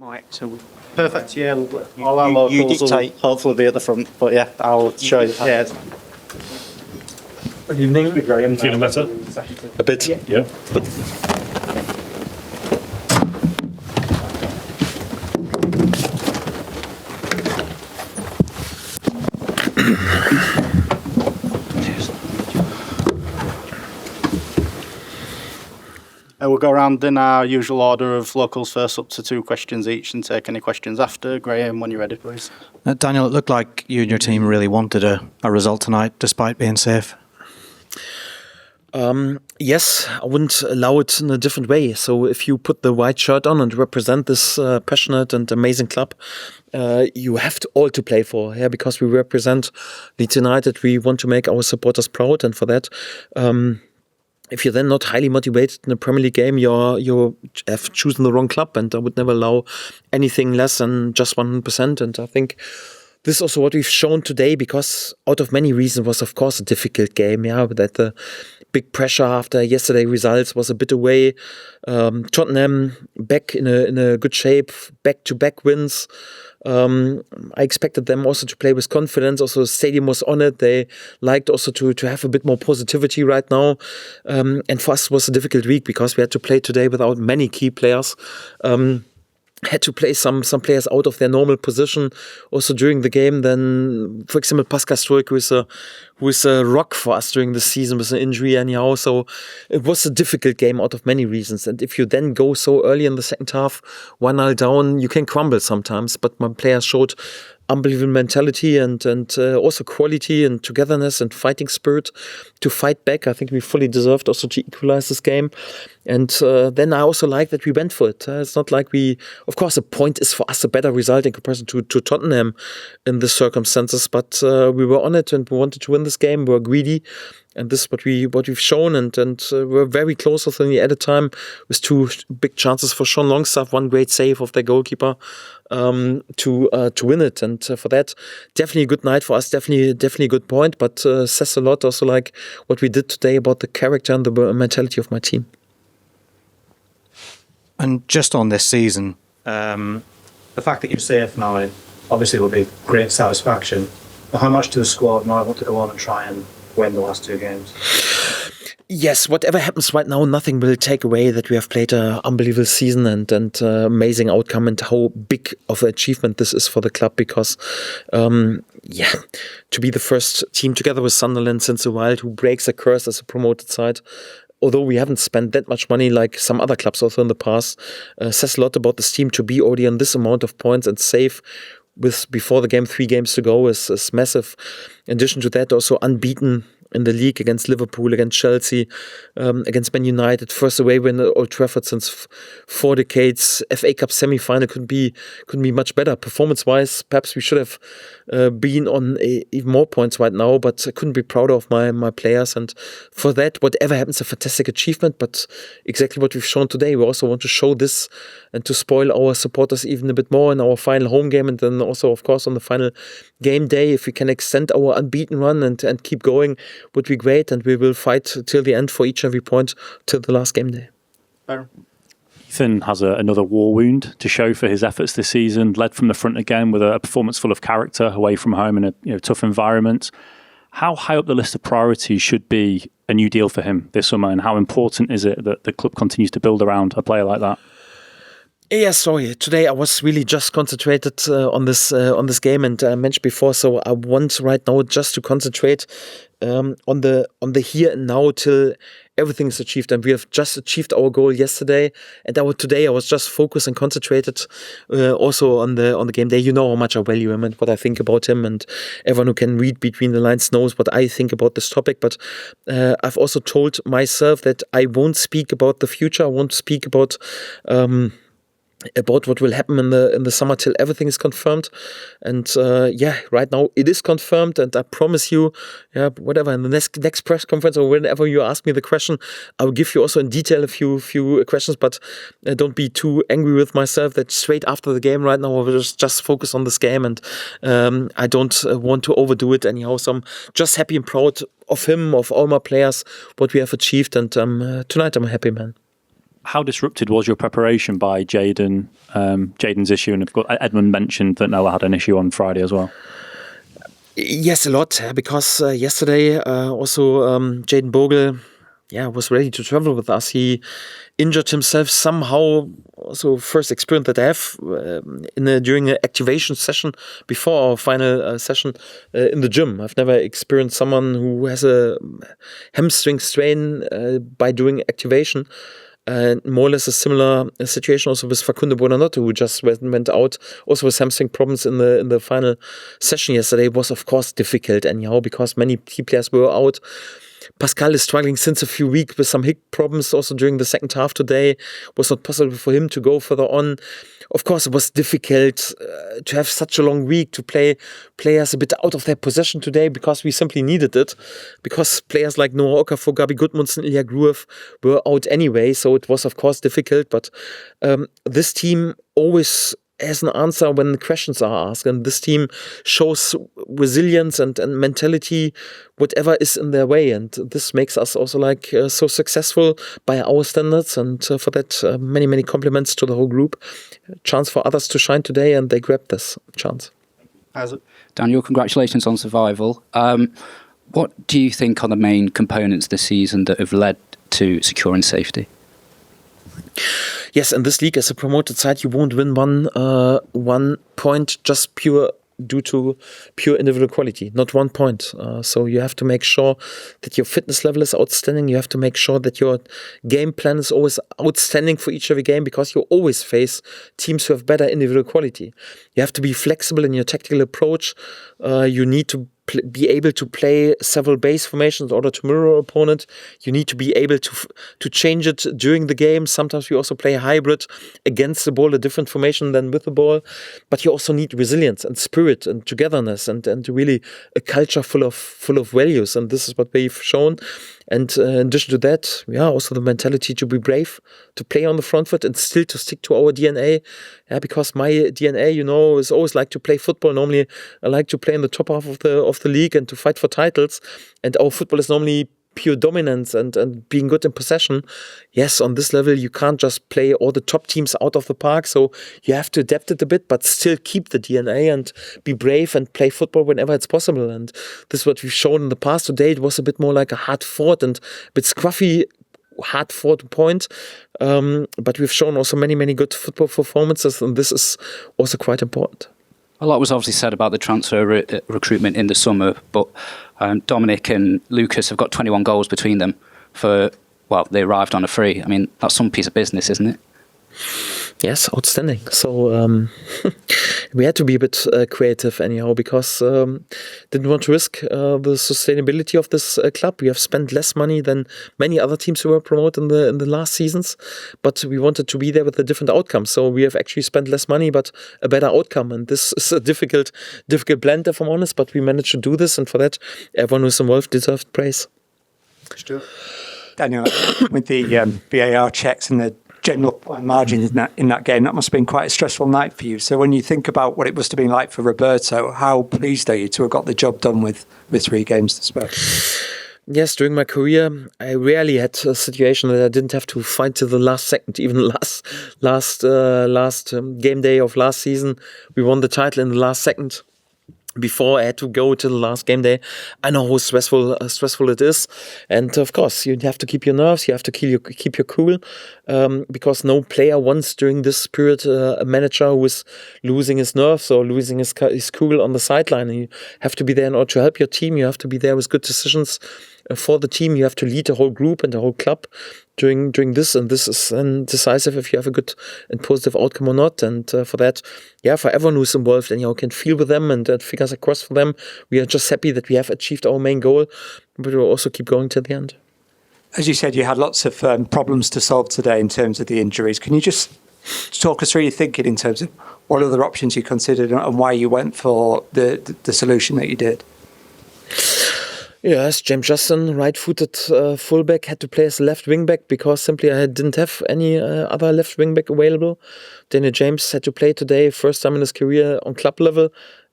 Mike, so Perfect, yeah. All our locals will hopefully be at the front, but yeah, I'll show you. Yeah. Good evening. Graham, feeling better? A bit. Yeah. We'll go around in our usual order of locals first, up to 2 questions each, and take any questions after. Graham, when you're ready, please. Daniel, it looked like you and your team really wanted a result tonight, despite being safe. Yes, I wouldn't allow it in a different way. So if you put the white shirt on and represent this passionate and amazing club, you have to all to play for. Yeah, because we represent Leeds United. We want to make our supporters proud, and for that, if you're then not highly motivated in a Premier League game, you have chosen the wrong club, and I would never allow anything less than just 100%. And I think this is also what we've shown today, because out of many reasons was of course a difficult game. Yeah, that the big pressure after yesterday's results was a bit away. Tottenham back in a good shape, back-to-back wins. I expected them also to play with confidence. Also, the stadium was on it. They liked also to have a bit more positivity right now. And for us, it was a difficult week because we had to play today without many key players. Had to play some players out of their normal position also during the game. Then, for example, Pascal Struijk, who is a rock for us during the season with an injury anyhow. So it was a difficult game out of many reasons. And if you then go so early in the second half, 1-0 down, you can crumble sometimes. But my players showed unbelievable mentality and also quality and togetherness and fighting spirit to fight back. I think we fully deserved also to equalize this game. And then I also like that we went for it. It's not like of course, a point is for us a better result in comparison to Tottenham in the circumstances, but we were on it and we wanted to win this game. We were greedy. And this is what we've shown, and we're very close within the added time with 2 big chances for Sean Longstaff, 1 great save of their goalkeeper to win it. And for that, definitely a good night for us, definitely a good point, but says a lot also like what we did today about the character and the mentality of my team. And just on this season, the fact that you're safe now obviously will be great satisfaction. But how much do the squad now want to go on and try and win the last 2 games? Yes, whatever happens right now, nothing will take away that we have played an unbelievable season and amazing outcome, and how big of an achievement this is for the club, because to be the first team together with Sunderland since a while who breaks a curse as a promoted side, although we haven't spent that much money like some other clubs also in the past, says a lot about this team. To be already on this amount of points and safe with before the game 3 games to go is massive. In addition to that, also unbeaten in the league against Liverpool, against Chelsea, against Man United, first away win at Old Trafford since 4 decades. FA Cup semi-final couldn't be much better. Performance-wise, perhaps we should have been on even more points right now, but I couldn't be prouder of my players. And for that, whatever happens, a fantastic achievement, but exactly what we've shown today. We also want to show this and to spoil our supporters even a bit more in our final home game, and then also, of course, on the final game day. If we can extend our unbeaten run and keep going, would be great, and we will fight till the end for each and every point till the last game day. Ethan has another war wound to show for his efforts this season, led from the front again with a performance full of character away from home in a tough environment. How high up the list of priorities should be a new deal for him this summer, and how important is it that the club continues to build around a player like that? Yeah, sorry. Today I was really just concentrated on this game, and I mentioned before. So I want right now just to concentrate on the here and now till everything is achieved, and we have just achieved our goal yesterday. And today I was just focused and concentrated also on the game day. You know how much I value him and what I think about him, and everyone who can read between the lines knows what I think about this topic. But I've also told myself that I won't speak about the future. I won't speak about what will happen in the summer till everything is confirmed. And right now it is confirmed, and I promise you, whatever, in the next press conference or whenever you ask me the question, I will give you also in detail a few questions, but don't be too angry with myself that straight after the game right now I will just focus on this game, and I don't want to overdo it anyhow. So I'm just happy and proud of him, of all my players, what we have achieved, and tonight I'm a happy man. How disrupted was your preparation by Jayden? Jayden's issue, and of course, Edmund mentioned that Noah had an issue on Friday as well. Yes, a lot, because yesterday also Jayden Bogle was ready to travel with us. He injured himself somehow. Also, first experience that I have during an activation session before our final session in the gym. I've never experienced someone who has a hamstring strain by doing activation. More or less a similar situation also with Facundo Buonanotte, who just went out also with hamstring problems in the final session yesterday. It was of course difficult anyhow because many key players were out. Pascal is struggling since a few weeks with some hip problems also during the second half today. It was not possible for him to go further on. Of course, it was difficult to have such a long week, to play players a bit out of their possession today because we simply needed it. Because players like Noah Okafor, Gabi Gudmundsson, Ilya Gruev were out anyway. So it was, of course, difficult. But this team always has an answer when questions are asked, and this team shows resilience and mentality, whatever is in their way, and this makes us also so successful by our standards, and for that many compliments to the whole group. Chance for others to shine today, and they grabbed this chance. Daniel, congratulations on survival. What do you think are the main components this season that have led to securing safety? Yes, in this league, as a promoted side, you won't win one point just due to pure individual quality, not 1 point. So you have to make sure that your fitness level is outstanding. You have to make sure that your game plan is always outstanding for each every game, because you always face teams who have better individual quality. You have to be flexible in your tactical approach. You need to be able to play several base formations in order to mirror your opponent. You need to be able to change it during the game. Sometimes we also play a hybrid against the ball, a different formation than with the ball. But you also need resilience and spirit and togetherness and really a culture full of values. And this is what we've shown. And in addition to that, also the mentality to be brave, to play on the front foot and still to stick to our DNA. Because my DNA, is always like to play football. Normally, I like to play in the top half of the league and to fight for titles. And our football is normally pure dominance and being good in possession. Yes, on this level, you can't just play all the top teams out of the park. So you have to adapt it a bit, but still keep the DNA and be brave and play football whenever it's possible. And this is what we've shown in the past. Today, it was a bit more like a hard-fought and a bit scruffy, hard-fought point. But we've shown also many good football performances, and this is also quite important. A lot was obviously said about the transfer recruitment in the summer, but Dominic and Lukas have got 21 goals between them they arrived on a free. I mean, that's some piece of business, isn't it? Yes, outstanding. So we had to be a bit creative anyhow, because didn't want to risk the sustainability of this club. We have spent less money than many other teams who were promoted in the last seasons, but we wanted to be there with a different outcome. So we have actually spent less money, but a better outcome. And this is a difficult blend, if I'm honest, but we managed to do this, and for that, everyone who's involved deserved praise. Daniel, with the VAR checks and the general margin in that game, that must have been quite a stressful night for you. So when you think about what it must have been like for Roberto, how pleased are you to have got the job done with 3 games to spare? Yes, during my career, I rarely had a situation that I didn't have to fight to the last second. Even last game day of last season, we won the title in the last second. Before I had to go to the last game day, I know how stressful it is, and of course you have to keep your nerves. You have to keep your cool, because no player wants during this period a manager who is losing his nerves or losing his cool on the sideline. And you have to be there in order to help your team. You have to be there with good decisions for the team. You have to lead the whole group and the whole club during this, and this is decisive if you have a good and positive outcome or not. And for that, for everyone who's involved and can feel with them and fingers across for them, we are just happy that we have achieved our main goal, but we'll also keep going to the end. As you said, you had lots of problems to solve today in terms of the injuries. Can you just talk us through your thinking in terms of what other options you considered and why you went for the solution that you did? Yes, James Maddison, right-footed fullback, had to play as a left wing-back because simply I didn't have any other left wing-back available. Daniel James had to play today, first time in his career on club level.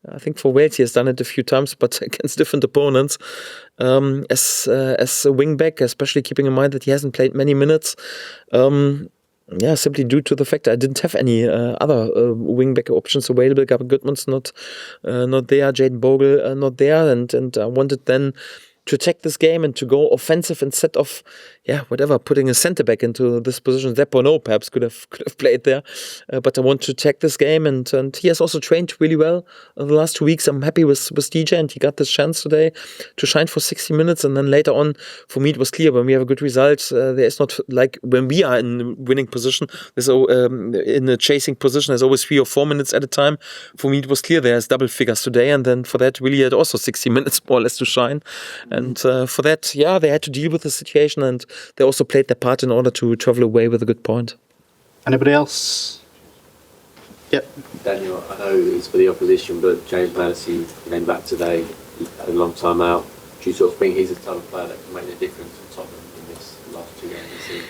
I think for Wales he has done it a few times, but against different opponents. As a wing-back, especially keeping in mind that he hasn't played many minutes. Yeah, simply due to the fact I didn't have any other wing-back options available. Gabby Goodman's not there, Jaden Bogle not there, and I wanted then to attack this game and to go offensive instead of putting a centre back into this position. Zepono perhaps could have played there, but I want to attack this game, and he has also trained really well in the last 2 weeks. I'm happy with DJ, and he got this chance today to shine for 60 minutes, and then later on, for me, it was clear when we have a good result, there is not like when we are in winning position, in a chasing position, there's always 3 or 4 minutes at a time. For me, it was clear there's double figures today, and then for that, really had also 60 minutes more or less to shine, and for that, they had to deal with the situation, and they also played their part in order to travel away with a good point. Anybody else? Yep. Daniel, I know it's for the opposition, but James Maddison came back today. He had a long time out. Do you sort of think he's the type of player that can make the difference for Tottenham in this last 2 games of the season?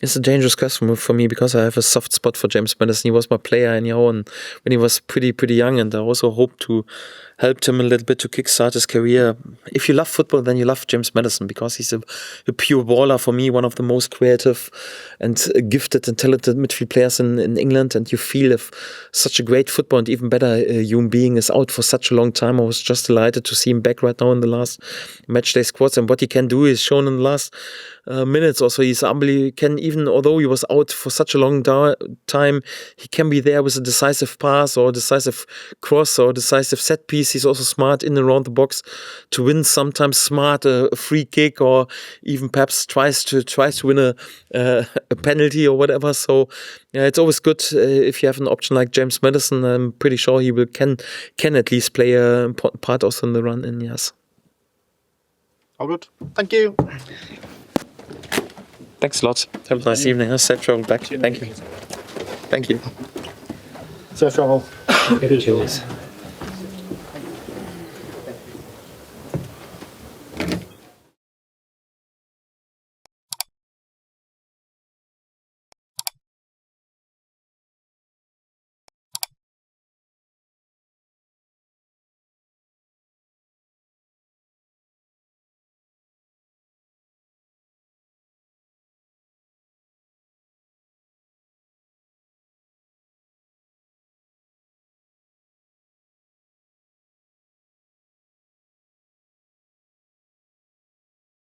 It's a dangerous question for me because I have a soft spot for James Maddison. He was my player and when he was pretty young, and I also hope to help him a little bit to kickstart his career. If you love football, then you love James Maddison because he's a pure baller. For me, one of the most creative and gifted and talented midfield players in England, and you feel if such a great football and even better human being is out for such a long time. I was just delighted to see him back right now in the last matchday squads, and what he can do is shown in the last minutes. Also, he's unbelievable. Can, even although he was out for such a long time, he can be there with a decisive pass or a decisive cross or a decisive set piece. He's also smart in and around the box to win. Sometimes smart a free kick, or even perhaps tries to win a penalty or whatever. So it's always good if you have an option like James Maddison. I'm pretty sure he can at least play a important part also in the run in. Yes. All good. Thank you. Thanks a lot. Have a nice evening. Safe travel back. Thank you. Thank you. Safe travel. Cheers.